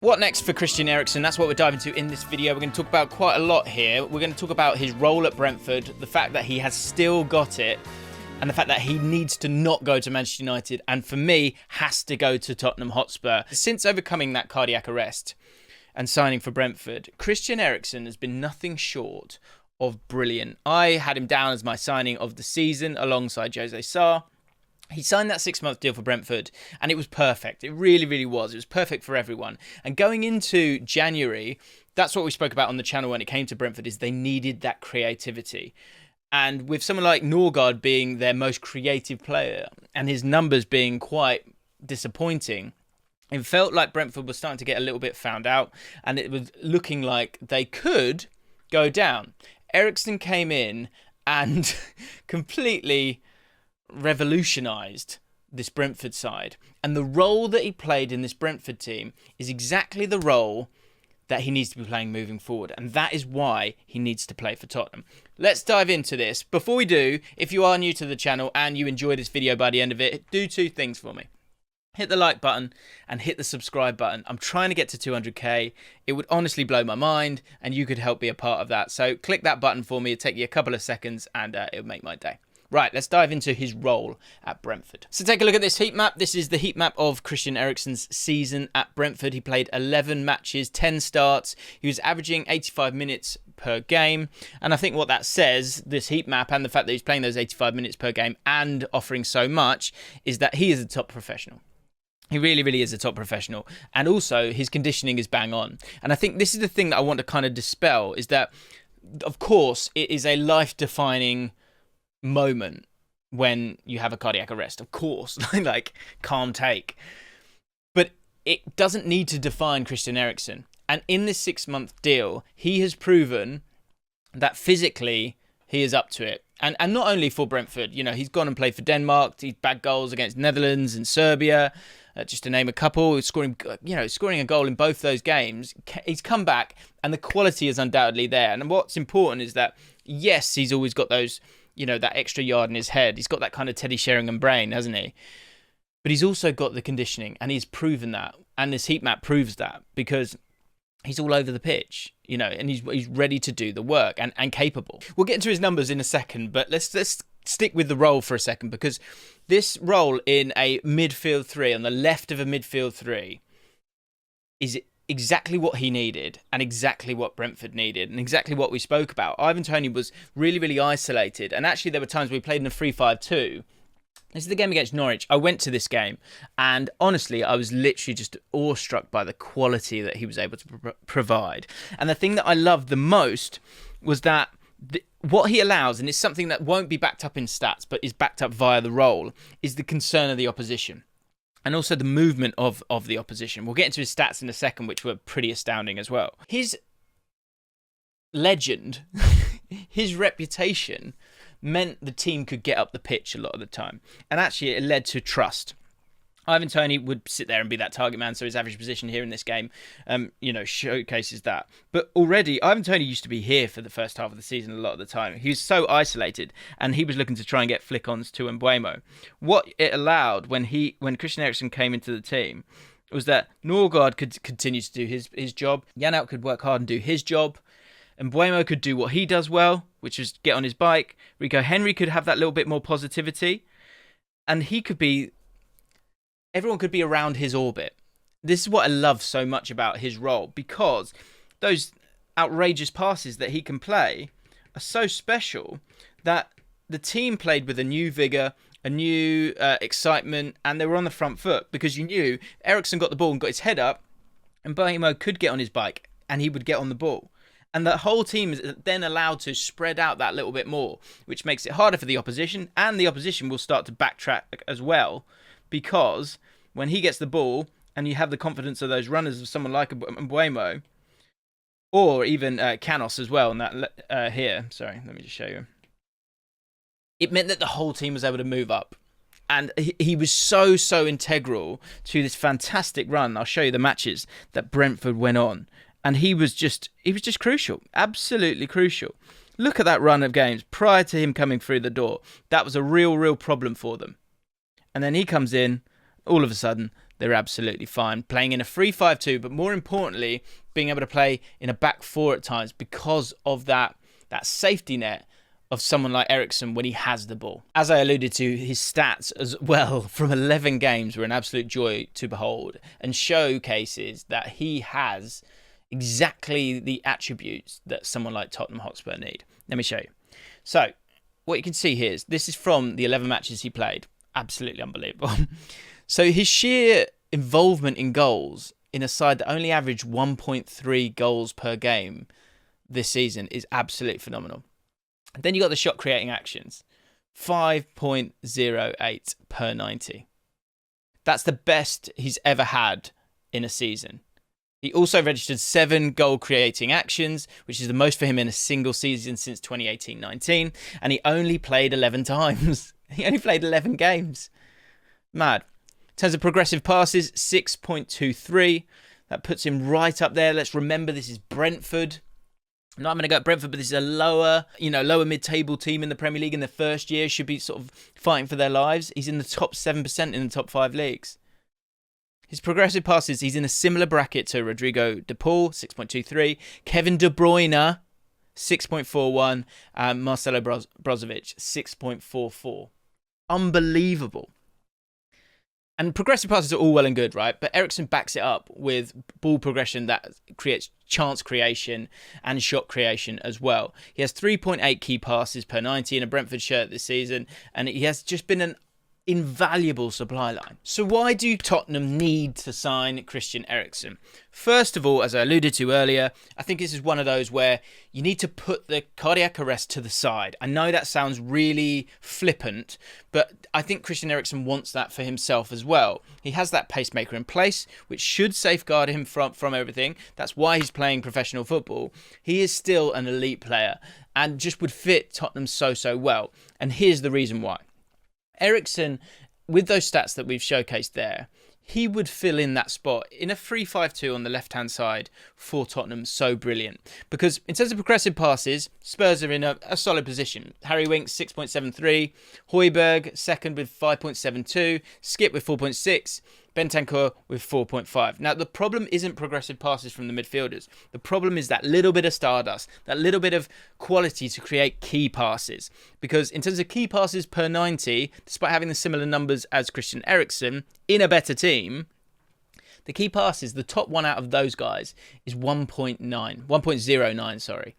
What next for Christian Eriksen? That's what we're diving into in this video. We're going to talk about quite a lot here. We're going to talk about his role at Brentford, the fact that he has still got it, and the fact that he needs to not go to Manchester United, and for me, has to go to Tottenham Hotspur. Since overcoming that cardiac arrest and signing for Brentford, Christian Eriksen has been nothing short of brilliant. I had him down as my signing of the season alongside Jose Sarr. He signed that 6-month deal for Brentford, and it was perfect. It really, really was. It was perfect for everyone. And going into January, that's what we spoke about on the channel when it came to Brentford, is they needed that creativity. And with someone like Norgard being their most creative player, and his numbers being quite disappointing, it felt like Brentford was starting to get a little bit found out, and it was looking like they could go down. Eriksen came in and completely revolutionised this Brentford side, and the role that he played in this Brentford team is exactly the role that he needs to be playing moving forward, and that is why he needs to play for Tottenham. Let's dive into this. Before we do, if you are new to the channel and you enjoy this video by the end of it, do two things for me. Hit the like button and hit the subscribe button. I'm trying to get to 200k. It would honestly blow my mind, and you could help be a part of that. So click that button for me. It'll take you a couple of seconds, and it'll make my day. Right, let's dive into his role at Brentford. So take a look at this heat map. This is the heat map of Christian Eriksen's season at Brentford. He played 11 matches, 10 starts. He was averaging 85 minutes per game. And I think what that says, this heat map and the fact that he's playing those 85 minutes per game and offering so much, is that he is a top professional. He really, really is a top professional. And also, his conditioning is bang on. And I think this is the thing that I want to kind of dispel, is that, of course, it is a life-defining moment when you have a cardiac arrest, of course, like calm take, but it doesn't need to define Christian Eriksen. And in this 6-month deal, he has proven that physically he is up to it, and not only for Brentford. You know, he's gone and played for Denmark. He's bagged goals against Netherlands and Serbia, just to name a couple. He's scoring a goal in both those games. He's come back, and the quality is undoubtedly there. And what's important is that, yes, he's always got those, that extra yard in his head. He's got that kind of Teddy Sheringham brain, hasn't he? But he's also got the conditioning, and he's proven that. And this heat map proves that, because he's all over the pitch, and he's ready to do the work and capable. We'll get into his numbers in a second, but let's stick with the role for a second, because this role in a midfield three, on the left of a midfield three, is exactly what he needed, and exactly what Brentford needed, and exactly what we spoke about. Ivan Toney was really, really isolated, and actually there were times we played in a 3-5-2. This is the game against Norwich. I went to this game, and honestly, I was literally just awestruck by the quality that he was able to provide. And the thing that I loved the most was that what he allows, and it's something that won't be backed up in stats, but is backed up via the role, is the concern of the opposition. And also the movement of the opposition. We'll get into his stats in a second, which were pretty astounding as well. His legend, his reputation, meant the team could get up the pitch a lot of the time. And actually, it led to trust. Ivan Toney would sit there and be that target man, so his average position here in this game, showcases that. But already, Ivan Toney used to be here for the first half of the season a lot of the time. He was so isolated, and he was looking to try and get flick-ons to Mbeumo. What it allowed when Christian Eriksen came into the team was that Norgard could continue to do his job. Janelt could work hard and do his job. Mbeumo could do what he does well, which is get on his bike. Rico Henry could have that little bit more positivity, and everyone could be around his orbit. This is what I love so much about his role, because those outrageous passes that he can play are so special that the team played with a new vigour, a new excitement, and they were on the front foot, because you knew Eriksen got the ball and got his head up, and Mbeumo could get on his bike and he would get on the ball. And the whole team is then allowed to spread out that little bit more, which makes it harder for the opposition, and the opposition will start to backtrack as well, because when he gets the ball and you have the confidence of those runners of someone like Mbeumo, or even Canos as well, and that here, sorry, let me just show you. It meant that the whole team was able to move up. And he was so integral to this fantastic run. I'll show you the matches that Brentford went on. And he was just crucial, absolutely crucial. Look at that run of games prior to him coming through the door. That was a real problem for them. And then he comes in, all of a sudden, they're absolutely fine. Playing in a 3-5-2, but more importantly, being able to play in a back four at times because of that safety net of someone like Eriksen when he has the ball. As I alluded to, his stats as well from 11 games were an absolute joy to behold and showcases that he has exactly the attributes that someone like Tottenham Hotspur need. Let me show you. So, what you can see here is this is from the 11 matches he played. Absolutely unbelievable. So his sheer involvement in goals in a side that only averaged 1.3 goals per game this season is absolutely phenomenal. And then you got the shot creating actions. 5.08 per 90. That's the best he's ever had in a season. He also registered 7 goal-creating actions, which is the most for him in a single season since 2018-19, and he only played 11 times. He only played 11 games. Mad. In terms of progressive passes, 6.23. That puts him right up there. Let's remember this is Brentford. I'm not going to go at Brentford, but this is a lower mid-table team in the Premier League in the first year. Should be sort of fighting for their lives. He's in the top 7% in the top 5 leagues. His progressive passes, he's in a similar bracket to Rodrigo de Paul, 6.23, Kevin De Bruyne, 6.41, and Marcelo Brozovic, 6.44. Unbelievable. And progressive passes are all well and good, right? But Eriksen backs it up with ball progression that creates chance creation and shot creation as well. He has 3.8 key passes per 90 in a Brentford shirt this season, and he has just been an invaluable supply line. So why do Tottenham need to sign Christian Eriksen? First of all, as I alluded to earlier, I think this is one of those where you need to put the cardiac arrest to the side. I know that sounds really flippant, but I think Christian Eriksen wants that for himself as well. He has that pacemaker in place, which should safeguard him from everything. That's why he's playing professional football. He is still an elite player and just would fit Tottenham so well. And here's the reason why. Eriksen, with those stats that we've showcased there, he would fill in that spot in a 3-5-2 on the left-hand side for Tottenham. So brilliant. Because in terms of progressive passes, Spurs are in a solid position. Harry Winks, 6.73. Højbjerg, second with 5.72. Skip with 4.6. Bentancur with 4.5. Now, the problem isn't progressive passes from the midfielders. The problem is that little bit of stardust, that little bit of quality to create key passes. Because in terms of key passes per 90, despite having the similar numbers as Christian Eriksen, in a better team, the key passes, the top one out of those guys is 1.09, sorry.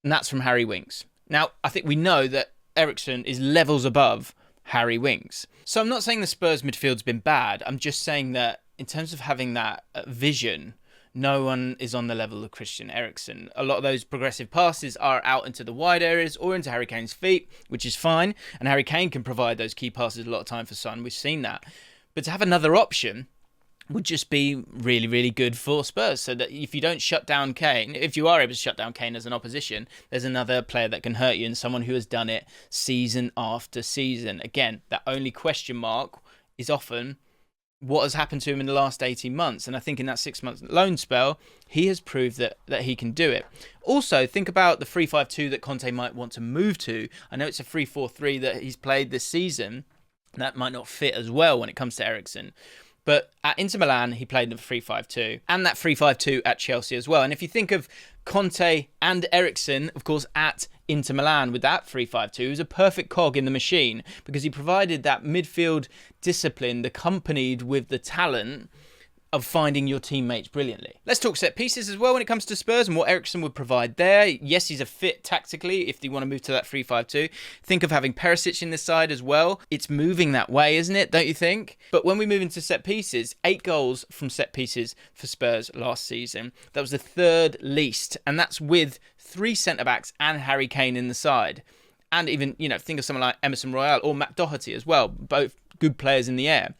And that's from Harry Winks. Now, I think we know that Eriksen is levels above Harry Winks. So I'm not saying the Spurs midfield's been bad. I'm just saying that in terms of having that vision, no one is on the level of Christian Eriksen. A lot of those progressive passes are out into the wide areas or into Harry Kane's feet, which is fine. And Harry Kane can provide those key passes a lot of time for Son. We've seen that. But to have another option would just be really good for Spurs, so that if you don't shut down Kane, if you are able to shut down Kane as an opposition, there's another player that can hurt you and someone who has done it season after season. Again, that only question mark is often what has happened to him in the last 18 months. And I think in that 6-month loan spell, he has proved that he can do it. Also, think about the 3-5-2 that Conte might want to move to. I know it's a 3-4-3 that he's played this season. That might not fit as well when it comes to Eriksen. But at Inter Milan, he played the 3-5-2 and that 3-5-2 at Chelsea as well. And if you think of Conte and Eriksen, of course, at Inter Milan with that 3-5-2, he was a perfect cog in the machine because he provided that midfield discipline accompanied with the talent of finding your teammates brilliantly. Let's talk set pieces as well when it comes to Spurs and what Eriksen would provide there. Yes, he's a fit tactically if you want to move to that 3-5-2. Think of having Perisic in this side as well. It's moving that way, isn't it? Don't you think? But when we move into set pieces, 8 goals from set pieces for Spurs last season. That was the 3rd least, and that's with 3 centre-backs and Harry Kane in the side. And even, think of someone like Emerson Royale or Matt Doherty as well, both good players in the air.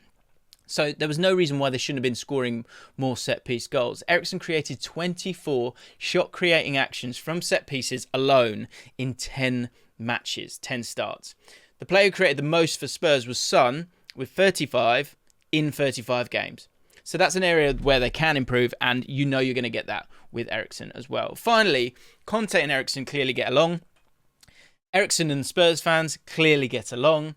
So there was no reason why they shouldn't have been scoring more set-piece goals. Eriksen created 24 shot-creating actions from set pieces alone in 10 matches, 10 starts. The player who created the most for Spurs was Son, with 35 in 35 games. So that's an area where they can improve, and you're going to get that with Eriksen as well. Finally, Conte and Eriksen clearly get along. Eriksen and Spurs fans clearly get along,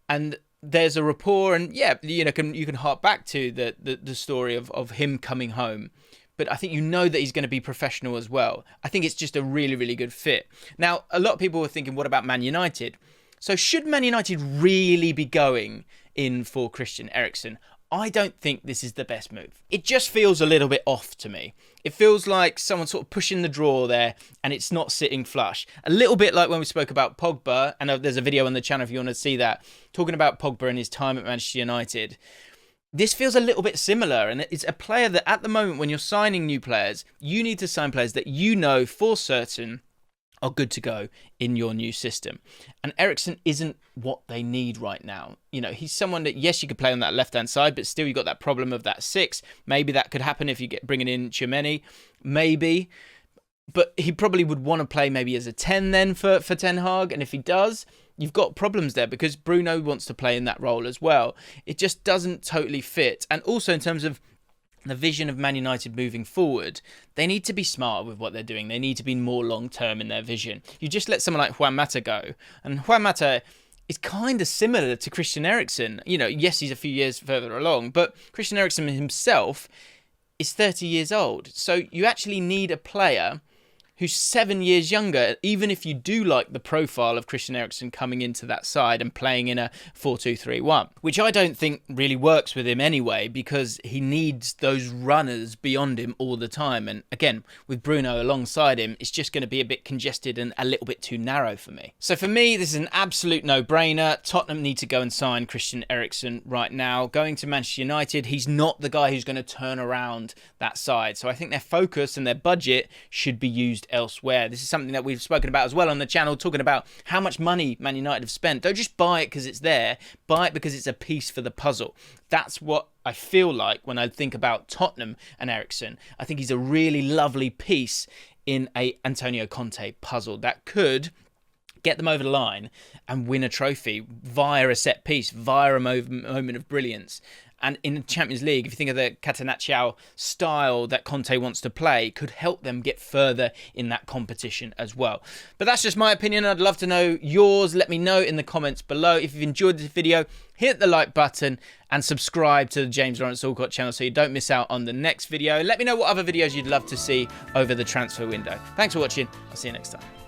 and there's a rapport, and yeah, you know, you can hark back to the story of him coming home. But I think you know that he's going to be professional as well. I think it's just a really, really good fit. Now, a lot of people were thinking, what about Man United? So should Man United really be going in for Christian Eriksen? I don't think this is the best move. It just feels a little bit off to me. It feels like someone sort of pushing the drawer there and it's not sitting flush. A little bit like when we spoke about Pogba, and there's a video on the channel if you want to see that, talking about Pogba and his time at Manchester United. This feels a little bit similar, and it's a player that at the moment when you're signing new players, you need to sign players that you know for certain are good to go in your new system. And Eriksen isn't what they need right now. You know, he's someone that, yes, you could play on that left-hand side, but still you've got that problem of that 6. Maybe that could happen if you get bringing in Tchouaméni. Maybe. But he probably would want to play maybe as a 10 then for Ten Hag. And if he does, you've got problems there because Bruno wants to play in that role as well. It just doesn't totally fit. And also in terms of the vision of Man United moving forward, they need to be smarter with what they're doing. They need to be more long-term in their vision. You just let someone like JaackMaate go, and JaackMaate is kind of similar to Christian Eriksen. You know, yes, he's a few years further along, but Christian Eriksen himself is 30 years old. So you actually need a player who's 7 years younger, even if you do like the profile of Christian Eriksen coming into that side and playing in a 4-2-3-1, which I don't think really works with him anyway, because he needs those runners beyond him all the time. And again, with Bruno alongside him, it's just going to be a bit congested and a little bit too narrow for me. So for me, this is an absolute no-brainer. Tottenham need to go and sign Christian Eriksen right now. Going to Manchester United, he's not the guy who's going to turn around that side. So I think their focus and their budget should be used elsewhere. This is something that we've spoken about as well on the channel, talking about how much money Man United have spent. Don't just buy it because it's there, buy it because it's a piece for the puzzle. That's what I feel like when I think about Tottenham and Eriksen. I think he's a really lovely piece in a Antonio Conte puzzle that could get them over the line and win a trophy via a set piece, via a moment of brilliance. And in the Champions League, if you think of the Catenaccio style that Conte wants to play, could help them get further in that competition as well. But that's just my opinion. I'd love to know yours. Let me know in the comments below. If you've enjoyed this video, hit the like button and subscribe to the James Lawrence Allcott channel so you don't miss out on the next video. Let me know what other videos you'd love to see over the transfer window. Thanks for watching. I'll see you next time.